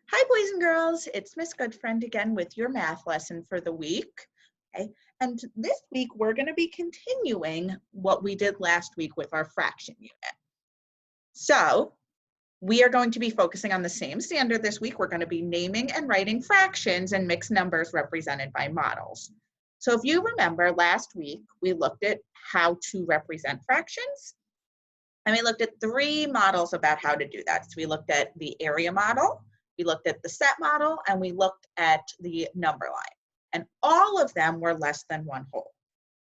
Hi, boys and girls. It's Miss Goodfriend again with your math lesson for the week. Okay, and this week we're going to be continuing what we did last week with our fraction unit. So we are going to be focusing on the same standard this week. We're going to be naming and writing fractions and mixed numbers represented by models. So if you remember last week, we looked at how to represent fractions. And we looked at three models about how to do that. So we looked at the area model, we looked at the set model, and we looked at the number line. And all of them were less than one whole.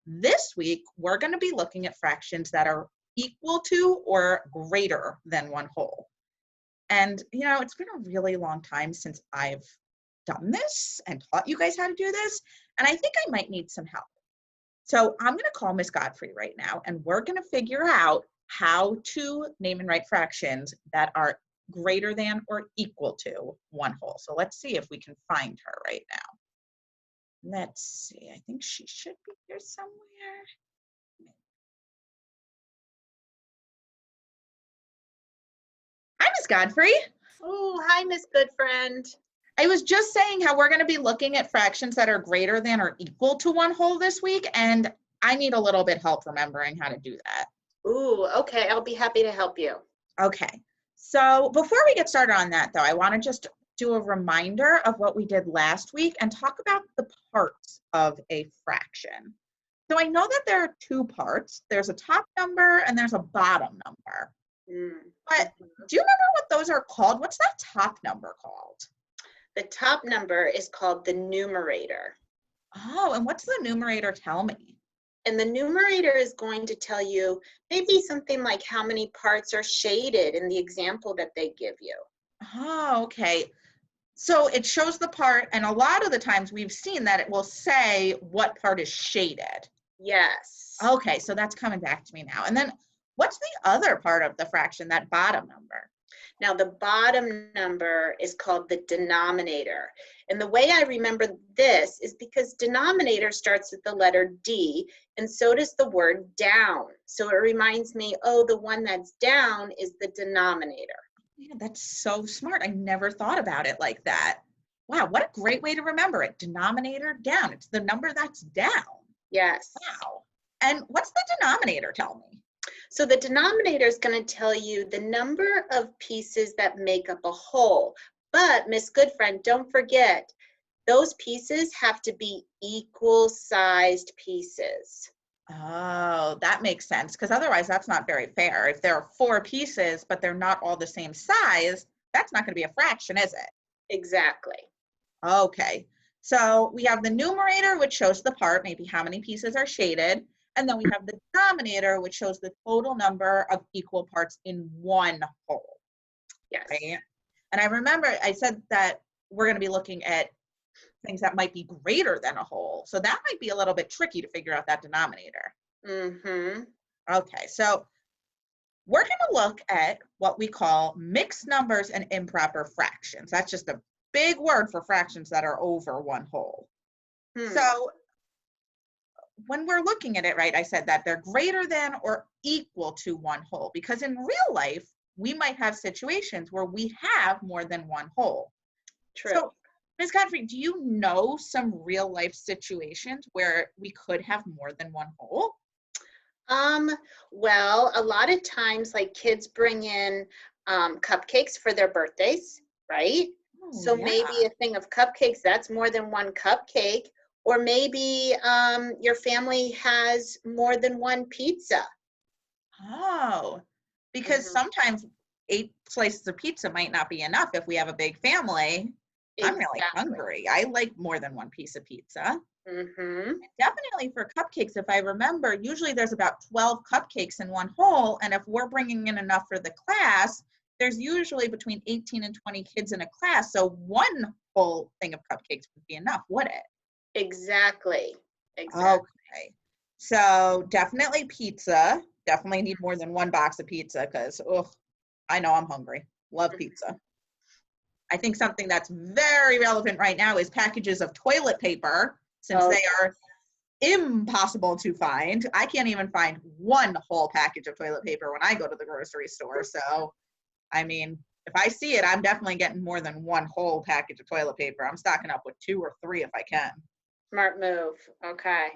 This week, we're going to be looking at fractions that are equal to or greater than one whole. And, it's been a really long time since I've done this and taught you guys how to do this. And I think I might need some help. So I'm going to call Miss Godfrey right now, and we're going to figure out how to name and write fractions that are greater than or equal to one whole. So let's see if we can find her right now. Let's see. I think she should be here somewhere. Hi, Miss Godfrey. Oh, hi, Miss Goodfriend. I was just saying how we're going to be looking at fractions that are greater than or equal to one whole this week, and I need a little bit help remembering how to do that. Ooh, okay, I'll be happy to help you. Okay, so before we get started on that, though, I want to just do a reminder of what we did last week and talk about the parts of a fraction. So I know that there are two parts. There's a top number and there's a bottom number. But do you remember what those are called? What's that top number called? The top number is called the numerator. Oh, and what's the numerator tell me? And the numerator is going to tell you maybe something like how many parts are shaded in the example that they give you. Oh, okay. So it shows the part, and a lot of the times we've seen that it will say what part is shaded. Yes. Okay, so that's coming back to me now. And then what's the other part of the fraction, that bottom number? Now, the bottom number is called the denominator. And the way I remember this is because denominator starts with the letter D, and so does the word down. So it reminds me, oh, the one that's down is the denominator. Yeah, that's so smart. I never thought about it like that. Wow, what a great way to remember it. Denominator down. It's the number that's down. Yes. Wow. And what's the denominator tell me? So the denominator is going to tell you the number of pieces that make up a whole. But Miss Goodfriend, don't forget, those pieces have to be equal-sized pieces. Oh, that makes sense, because otherwise that's not very fair. If there are four pieces, but they're not all the same size, that's not going to be a fraction, is it? Exactly. Okay. So we have the numerator, which shows the part, maybe how many pieces are shaded. And then we have the denominator, which shows the total number of equal parts in one whole. Yes. Right? And I remember I said that we're going to be looking at things that might be greater than a whole. So that might be a little bit tricky to figure out that denominator. Mm-hmm. Okay, so we're going to look at what we call mixed numbers and improper fractions. That's just a big word for fractions that are over one whole. So when we're looking at it, right, I said that they're greater than or equal to one whole, because in real life, we might have situations where we have more than one whole. True. So, Ms. Godfrey, do you know some real life situations where we could have more than one whole? Well, a lot of times, like kids bring in cupcakes for their birthdays, right? Oh, So yeah. maybe a thing of cupcakes, that's more than one cupcake. Or maybe your family has more than one pizza. Oh, because sometimes 8 slices of pizza might not be enough if we have a big family. I'm really hungry. I like more than one piece of pizza. Definitely for cupcakes, if I remember, usually there's about 12 cupcakes in one whole, and if we're bringing in enough for the class, there's usually between 18 and 20 kids in a class, so one whole thing of cupcakes would be enough, would it? Exactly. Okay, so definitely pizza. Definitely need more than one box of pizza because, I know I'm hungry. Love pizza. I think something that's very relevant right now is packages of toilet paper, since they are impossible to find. I can't even find one whole package of toilet paper when I go to the grocery store. So, I mean, if I see it, I'm definitely getting more than one whole package of toilet paper. I'm stocking up with 2 or 3 if I can. Smart move. Okay.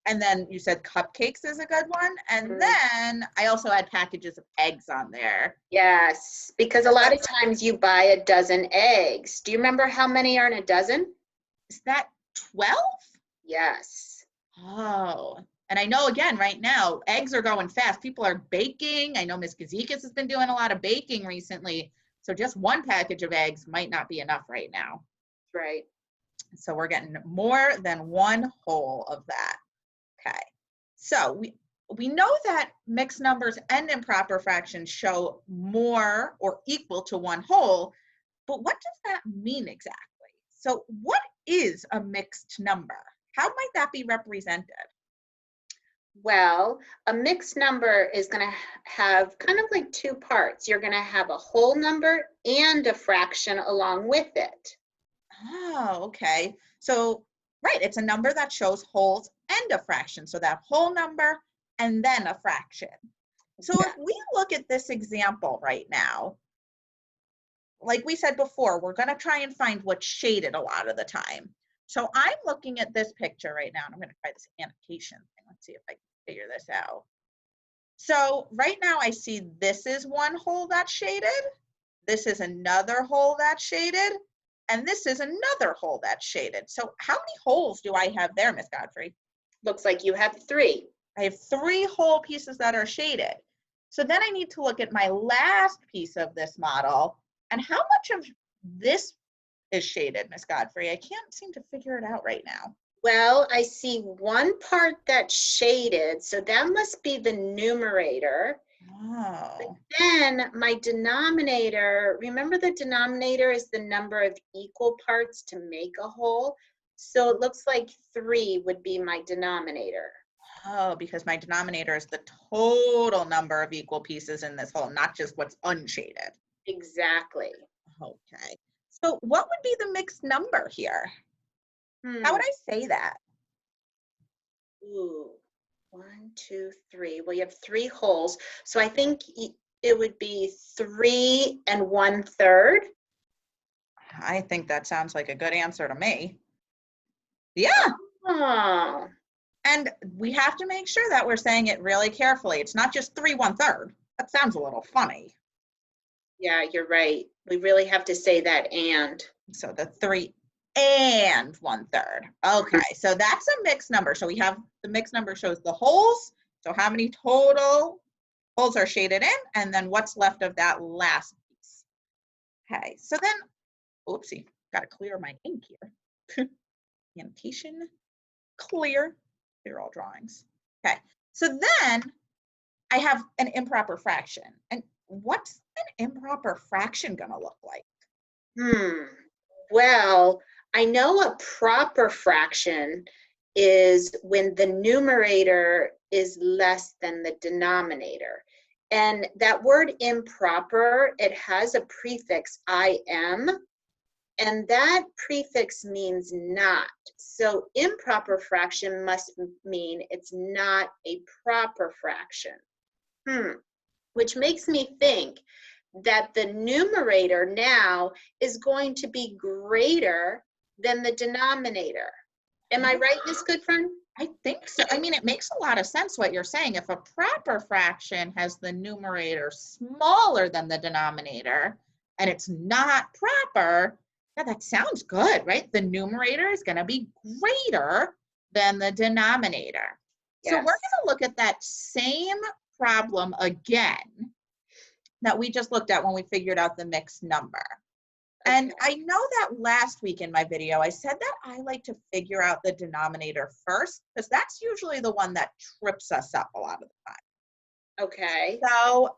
And then you said cupcakes is a good one. And then I also had packages of eggs on there. Yes, because a lot of times you buy a dozen eggs. Do you remember how many are in a dozen? Is that 12? Yes. Oh, and I know again right now, eggs are going fast. People are baking. I know Miss Gazikas has been doing a lot of baking recently. So just one package of eggs might not be enough right now. Right. So we're getting more than one whole of that. Okay. So we know that mixed numbers and improper fractions show more or equal to one whole, but what does that mean exactly? So what is a mixed number? How might that be represented? Well, a mixed number is going to have kind of like 2 parts. You're going to have a whole number and a fraction along with it. Oh, okay. So, right, it's a number that shows wholes and a fraction. So that whole number and then a fraction. So if we look at this example right now, like we said before, we're going to try and find what's shaded a lot of the time. So I'm looking at this picture right now, and I'm going to try this annotation thing. Let's see if I can figure this out. So right now I see this is one hole that's shaded. This is another hole that's shaded. And this is another hole that's shaded. So how many holes do I have there, Miss Godfrey? Looks like you have 3. I have 3 whole pieces that are shaded. So then I need to look at my last piece of this model and how much of this is shaded, Miss Godfrey? I can't seem to figure it out right now. Well, I see one part that's shaded, so that must be the numerator. Oh. Then my denominator, remember the denominator is the number of equal parts to make a whole. So it looks like 3 would be my denominator. Oh, because my denominator is the total number of equal pieces in this whole, not just what's unshaded. Exactly. Okay. So what would be the mixed number here? How would I say that? Ooh, 1, 2, 3. Well, you have 3 holes. So I think it would be 3 1/3. I think that sounds like a good answer to me. Yeah. Oh. And we have to make sure that we're saying it really carefully. It's not just 3 1/3. That sounds a little funny. Yeah, you're right. We really have to say that and. So the 3 1/3. Okay, so that's a mixed number. So we have the mixed number shows the holes. So how many total holes are shaded in, and then what's left of that last piece. Okay, so then, oopsie, got to clear my ink here. Annotation, clear all drawings. Okay, so then I have an improper fraction. And what's an improper fraction going to look like? Well, I know a proper fraction is when the numerator is less than the denominator. And that word improper, it has a prefix im, and that prefix means not. So improper fraction must mean it's not a proper fraction. Which makes me think that the numerator now is going to be greater than the denominator. Am I right, Miss Goodfriend? I think so. I mean, it makes a lot of sense what you're saying. If a proper fraction has the numerator smaller than the denominator and it's not proper, yeah, that sounds good, right? The numerator is going to be greater than the denominator. Yes. So we're going to look at that same problem again that we just looked at when we figured out the mixed number. Okay. And I know that last week in my video, I said that I like to figure out the denominator first, because that's usually the one that trips us up a lot of the time. Okay. So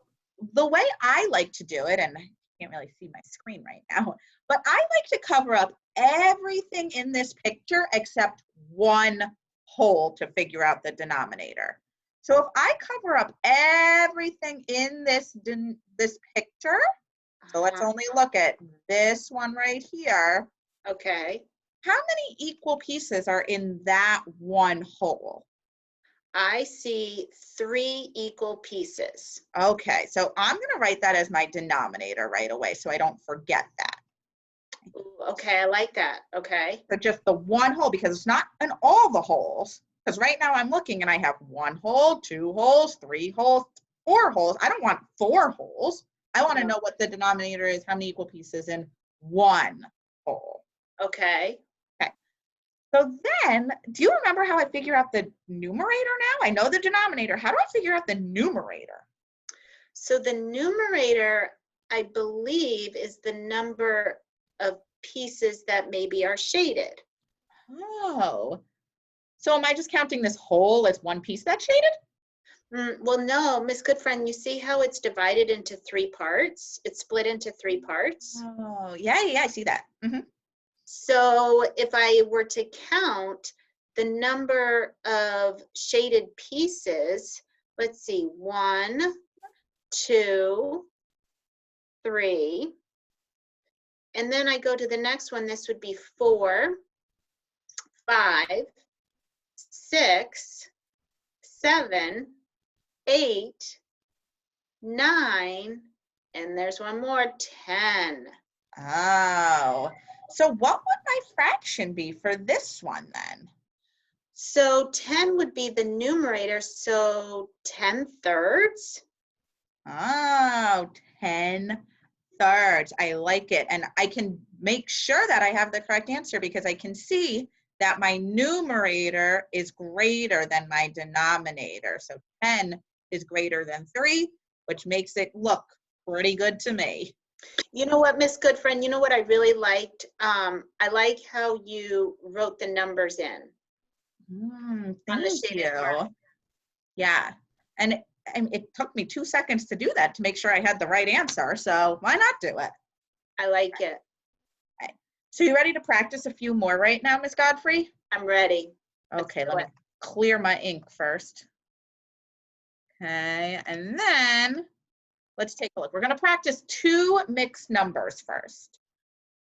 the way I like to do it, and I can't really see my screen right now, but I like to cover up everything in this picture except one hole to figure out the denominator. So if I cover up everything in this picture, so let's only look at this one right here. Okay. How many equal pieces are in that one hole? I see 3 equal pieces. Okay, so I'm going to write that as my denominator right away so I don't forget that. Ooh, okay, I like that. Okay. So just the one hole, because it's not in all the holes. Because right now I'm looking and I have 1 hole, 2 holes, 3 holes, 4 holes. I don't want 4 holes. I want to No. know what the denominator is, how many equal pieces in 1 hole. Okay. Okay. So then, do you remember how I figure out the numerator now? I know the denominator. How do I figure out the numerator? So the numerator, I believe, is the number of pieces that maybe are shaded. Oh, so am I just counting this whole as one piece that's shaded? Well, no, Miss Goodfriend, you see how it's divided into 3 parts? It's split into 3 parts. Oh, yeah, I see that. So if I were to count the number of shaded pieces, let's see, 1, 2, 3, and then I go to the next one, this would be 4, 5, 6, 7, 8, 9, and there's one more, 10. Oh, so what would my fraction be for this one then? So 10 would be the numerator, so 10/3. Oh, 10/3. I like it. And I can make sure that I have the correct answer because I can see that my numerator is greater than my denominator. So 10 is greater than 3, which makes it look pretty good to me. You know what, Miss Goodfriend, you know what I really liked? I like how you wrote the numbers in on the Thank shaded part. you. Yeah. And it took me 2 seconds to do that to make sure I had the right answer. So why not do it? I like it. Okay. So you ready to practice a few more right now, Miss Godfrey? I'm ready. Okay, Let's let me clear my ink first. Okay, and then let's take a look. We're going to practice 2 mixed numbers first.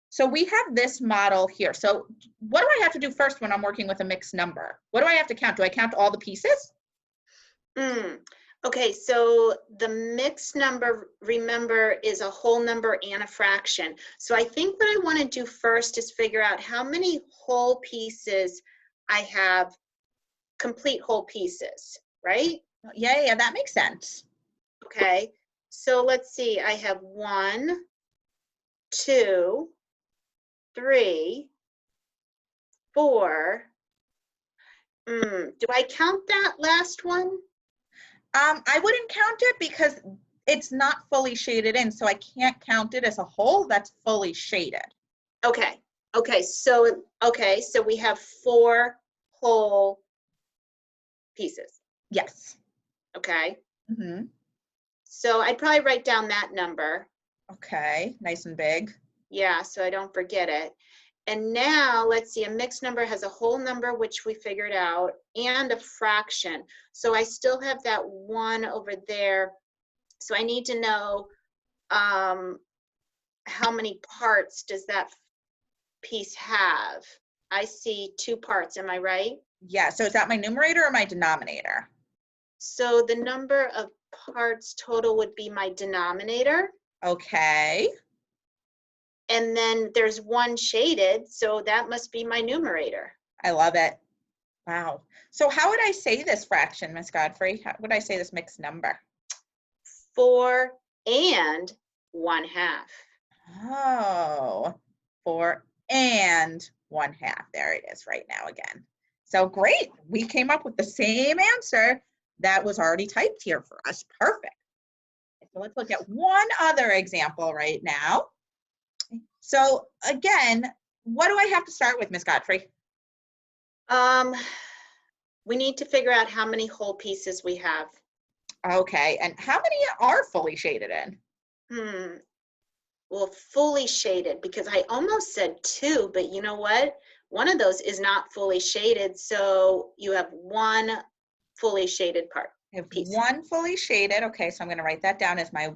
So we have this model here. So what do I have to do first when I'm working with a mixed number? What do I have to count? Do I count all the pieces? Okay, so the mixed number, remember, is a whole number and a fraction. So I think what I want to do first is figure out how many whole pieces I have, complete whole pieces, right? Yeah, that makes sense. Okay, so let's see, I have 1, 2, 3, 4. Do I count that last one? I wouldn't count it because it's not fully shaded in, so I can't count it as a whole that's fully shaded. Okay, so we have 4 whole pieces. Yes. Okay, Mm-hmm. so I'd probably write down that number. Okay, nice and big. Yeah, so I don't forget it. And now let's see, a mixed number has a whole number, which we figured out, and a fraction. So I still have that 1 over there. So I need to know how many parts does that piece have? I see 2 parts, am I right? Yeah, so is that my numerator or my denominator? So the number of parts total would be my denominator. Okay. And then there's 1 shaded, so that must be my numerator. I love it. Wow. So how would I say this fraction, Miss Godfrey? How would I say this mixed number? 4 and 1/2. Oh, 4 and 1/2. There it is right now again. So great. We came up with the same answer that was already typed here for us. Perfect. So let's look at one other example right now. So again, what do I have to start with, Miss Godfrey? We need to figure out how many whole pieces we have. Okay, and how many are fully shaded in? Well, fully shaded, because I almost said 2, but you know what? One of those is not fully shaded, so you have 1 fully shaded part. I have Piece. 1 fully shaded. Okay, so I'm going to write that down as my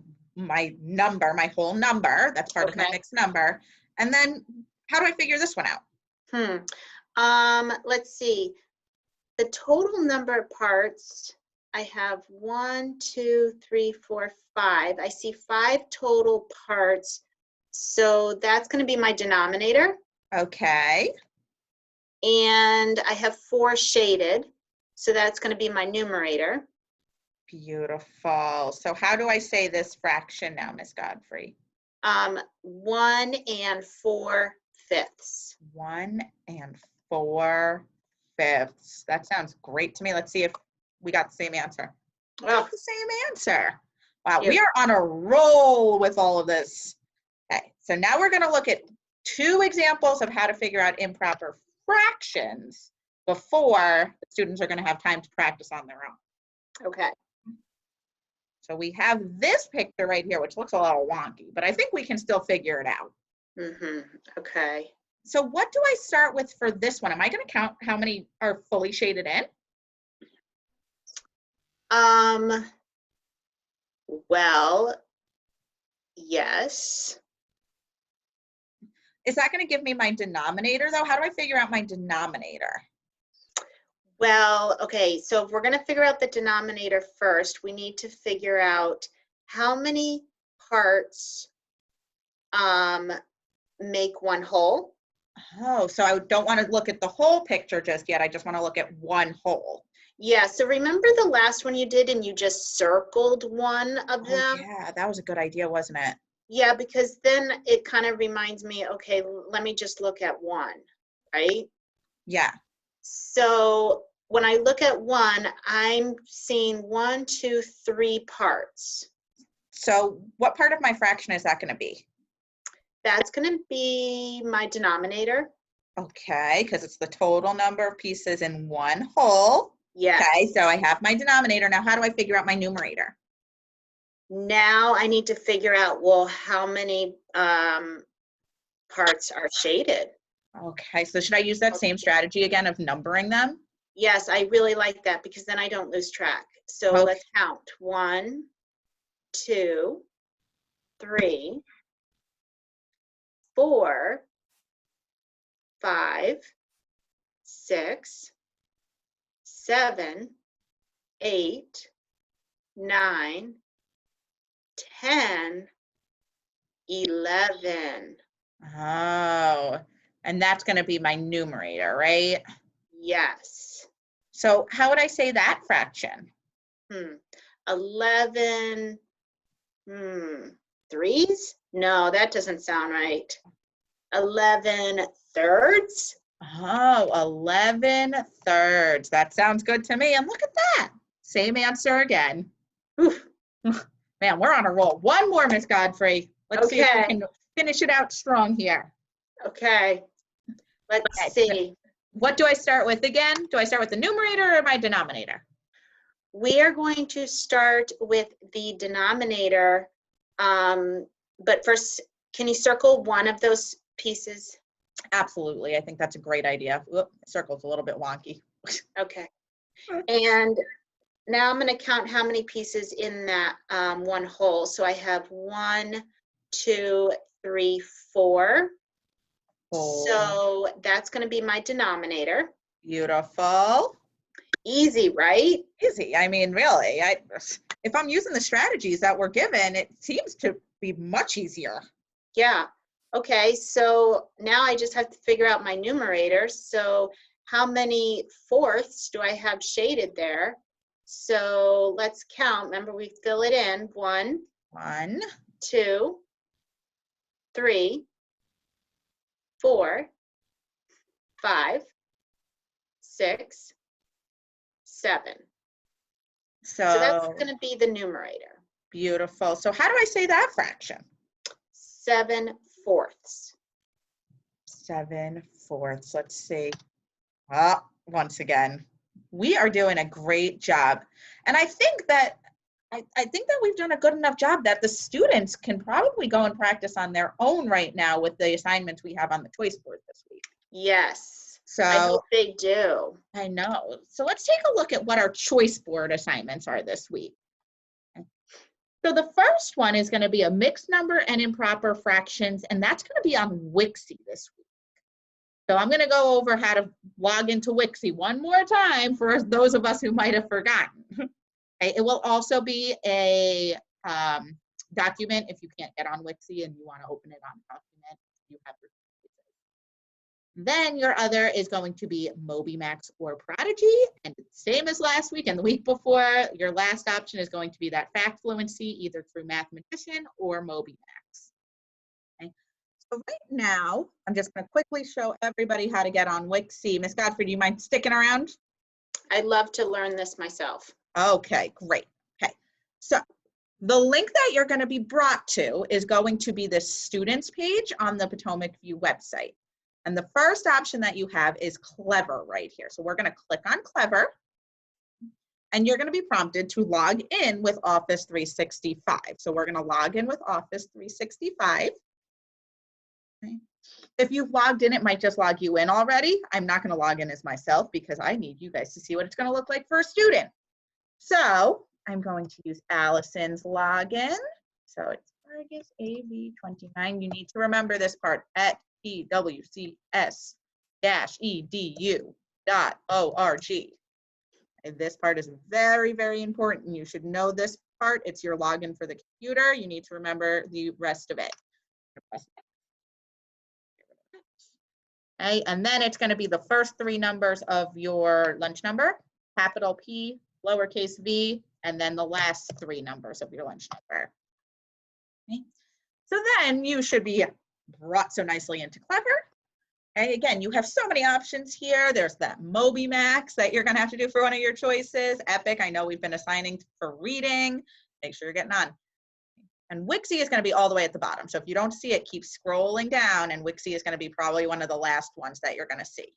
number, my whole number. That's part of my mixed number. And then how do I figure this one out? Let's see. the total number of parts, I have 1, 2, 3, 4, 5. I see 5 total parts. So that's going to be my denominator. Okay. And I have 4 shaded. So that's going to be my numerator. Beautiful. So how do I say this fraction now, Miss Godfrey? 1 4/5. 1 4/5. That sounds great to me. Let's see if we got the same answer. We got the same answer. Wow, we are on a roll with all of this. Okay, so now we're going to look at 2 examples of how to figure out improper fractions before the students are going to have time to practice on their own. Okay. So we have this picture right here, which looks a little wonky, but I think we can still figure it out. Okay. So what do I start with for this one? Am I going to count how many are fully shaded in? Well, yes. Is that going to give me my denominator though? How do I figure out my denominator? Well, okay, so if we're going to figure out the denominator first, we need to figure out how many parts make one whole. Oh, so I don't want to look at the whole picture just yet. I just want to look at one whole. Yeah, so remember the last one you did and you just circled one of them? Yeah, that was a good idea, wasn't it? Yeah, because then it kind of reminds me, okay, let me just look at one, right? Yeah. So when I look at one, I'm seeing 1, 2, 3 parts. So what part of my fraction is that going to be? That's going to be my denominator. Okay, because it's the total number of pieces in one whole. Yes. Okay, so I have my denominator. Now, how do I figure out my numerator? Now I need to figure out, well, how many parts are shaded. Okay, so should I use that same strategy again of numbering them? Yes, I really like that because then I don't lose track. So let's count. 1, 2, 3, 4, 5, 6, 7, 8, 9, 10, 11. Oh, and that's going to be my numerator, right? Yes. So how would I say that fraction? 11 threes? No, that doesn't sound right. 11 thirds? Oh, 11/3. That sounds good to me. And look at that. Same answer again. Oof. Man, we're on a roll. One more, Miss Godfrey. Let's see if we can finish it out strong here. Okay. Let's see. What do I start with again? Do I start with the numerator or my denominator? We are going to start with the denominator, but first, can you circle one of those pieces? Absolutely. I think that's a great idea. Oop, circle's a little bit wonky. Okay. And now I'm going to count how many pieces in that one whole. So I have 1, 2, 3, 4. So that's going to be my denominator. Beautiful. Easy, right? Easy. I mean, really, if I'm using the strategies that we're given, it seems to be much easier. Yeah. Okay, so now I just have to figure out my numerator. So how many fourths do I have shaded there? So let's count. Remember, we fill it in. 1, 2, 3, 4, 5, 6, 7. So that's going to be the numerator. Beautiful. So how do I say that fraction? 7/4. 7/4. Let's see. Once again, we are doing a great job. And I think that we've done a good enough job that the students can probably go and practice on their own right now with the assignments we have on the choice board this week. Yes. So I hope they do. I know. So let's take a look at what our choice board assignments are this week. So the first one is going to be a mixed number and improper fractions, and that's going to be on Wixie this week. So I'm going to go over how to log into Wixie one more time for those of us who might have forgotten. Okay, it will also be a document if you can't get on Wixie and you want to open it on document. You have your Then your other is going to be MobyMax or Prodigy. And same as last week and the week before, your last option is going to be that fact fluency, either through Mathematician or MobyMax. Okay. So right now, I'm just going to quickly show everybody how to get on Wixie. Miss Godfrey, do you mind sticking around? I'd love to learn this myself. Okay, great. Okay, so the link that you're going to be brought to is going to be the students page on the Potomac View website. And the first option that you have is Clever right here. So we're going to click on Clever. And you're going to be prompted to log in with Office 365. So we're going to log in with Office 365. Okay. If you've logged in, it might just log you in already. I'm not going to log in as myself because I need you guys to see what it's going to look like for a student. So I'm going to use Allison's login. So it's Vargas AV29. You need to remember this part at ewcs-edu.org. And this part is very, very important. You should know this part. It's your login for the computer. You need to remember the rest of it. Okay, and then it's going to be the first three numbers of your lunch number, capital P, lowercase v, and then the last three numbers of your lunch number. Okay. So then you should be brought so nicely into Clever. Okay, again, you have so many options here. There's that MobyMax that you're going to have to do for one of your choices. Epic, I know we've been assigning for reading. Make sure you're getting on. And Wixie is going to be all the way at the bottom. So if you don't see it, keep scrolling down, and Wixie is going to be probably one of the last ones that you're going to see.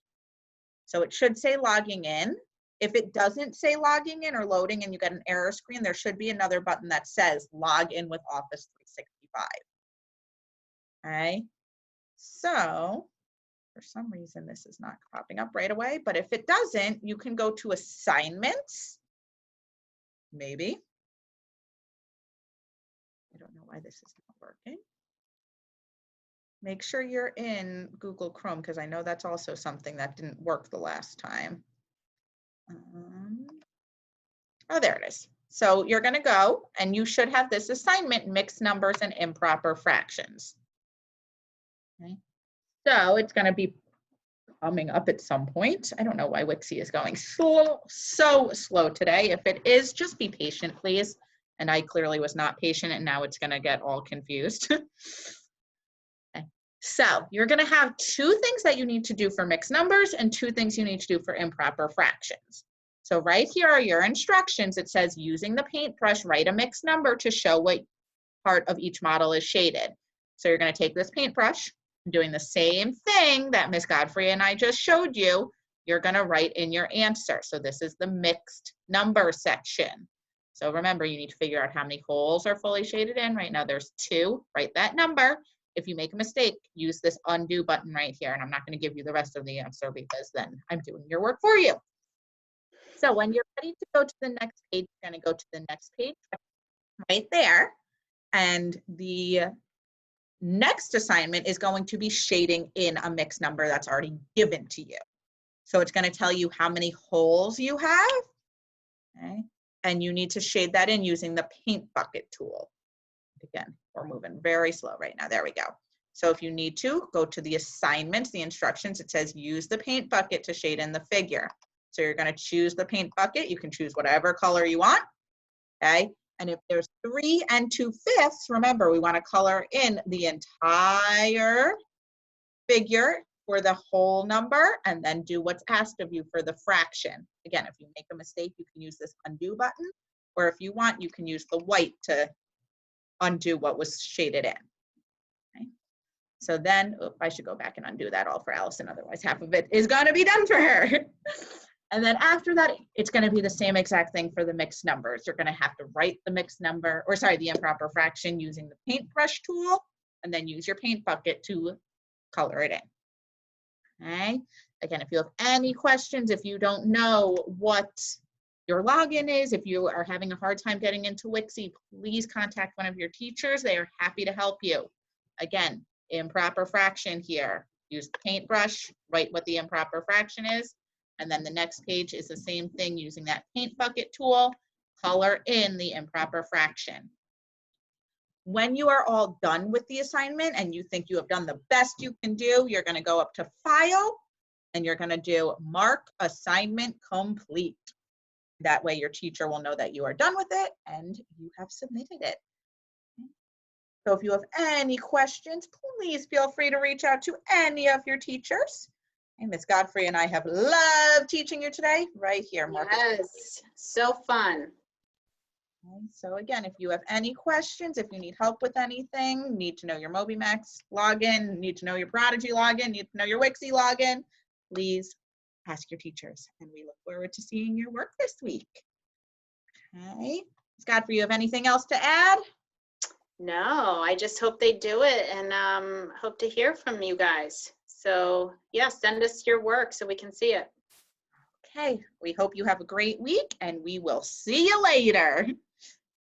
So it should say logging in. If it doesn't say logging in or loading and you get an error screen, there should be another button that says log in with Office 365. Okay, so for some reason this is not popping up right away, but if it doesn't, you can go to assignments, maybe. I don't know why this is not working. Make sure you're in Google Chrome because I know that's also something that didn't work the last time. Oh, there it is. So you're going to go and you should have this assignment, mixed numbers and improper fractions. Okay. So it's going to be coming up at some point. I don't know why Wixie is going so slow today. If it is, just be patient, please. And I clearly was not patient, and now it's going to get all confused. Okay. So you're going to have two things that you need to do for mixed numbers and two things you need to do for improper fractions. So right here are your instructions. It says using the paintbrush, write a mixed number to show what part of each model is shaded. So you're going to take this paintbrush, doing the same thing that Miss Godfrey and I just showed you, you're going to write in your answer. So this is the mixed number section. So remember, you need to figure out how many holes are fully shaded in. Right now there's 2. Write that number. If you make a mistake, use this undo button right here. And I'm not going to give you the rest of the answer because then I'm doing your work for you. So when you're ready to go to the next page, you're going to go to the next page right there. And the next assignment is going to be shading in a mixed number that's already given to you. So it's going to tell you how many holes you have. Okay. And you need to shade that in using the paint bucket tool. Again, we're moving very slow right now. There we go. So if you need to, go to the assignments, the instructions. It says use the paint bucket to shade in the figure. So you're going to choose the paint bucket. You can choose whatever color you want. Okay. And if there's 3 2/5, remember, we want to color in the entire figure for the whole number and then do what's asked of you for the fraction. Again, if you make a mistake, you can use this undo button, or if you want, you can use the white to undo what was shaded in. Okay. So then, I should go back and undo that all for Allison, otherwise half of it is going to be done for her. And then after that, it's going to be the same exact thing for the mixed numbers. You're going to have to write the mixed number, or sorry, the improper fraction using the paintbrush tool, and then use your paint bucket to color it in. Okay. Again, if you have any questions, if you don't know what your login is, if you are having a hard time getting into Wixie, please contact one of your teachers. They are happy to help you. Again, improper fraction here. Use the paintbrush, write what the improper fraction is, and then the next page is the same thing using that paint bucket tool, color in the improper fraction. When you are all done with the assignment and you think you have done the best you can do, you're going to go up to File and you're going to do Mark Assignment Complete. That way your teacher will know that you are done with it and you have submitted it. So if you have any questions, please feel free to reach out to any of your teachers. And Ms. Godfrey and I have loved teaching you today right here, Mark. Yes, so fun. Okay, so again, if you have any questions, if you need help with anything, need to know your MobyMax login, need to know your Prodigy login, need to know your Wixie login, please ask your teachers. And we look forward to seeing your work this week. Okay. Ms. Godfrey, you have anything else to add? No, I just hope they do it and hope to hear from you guys. So yeah, send us your work so we can see it. Okay, we hope you have a great week and we will see you later.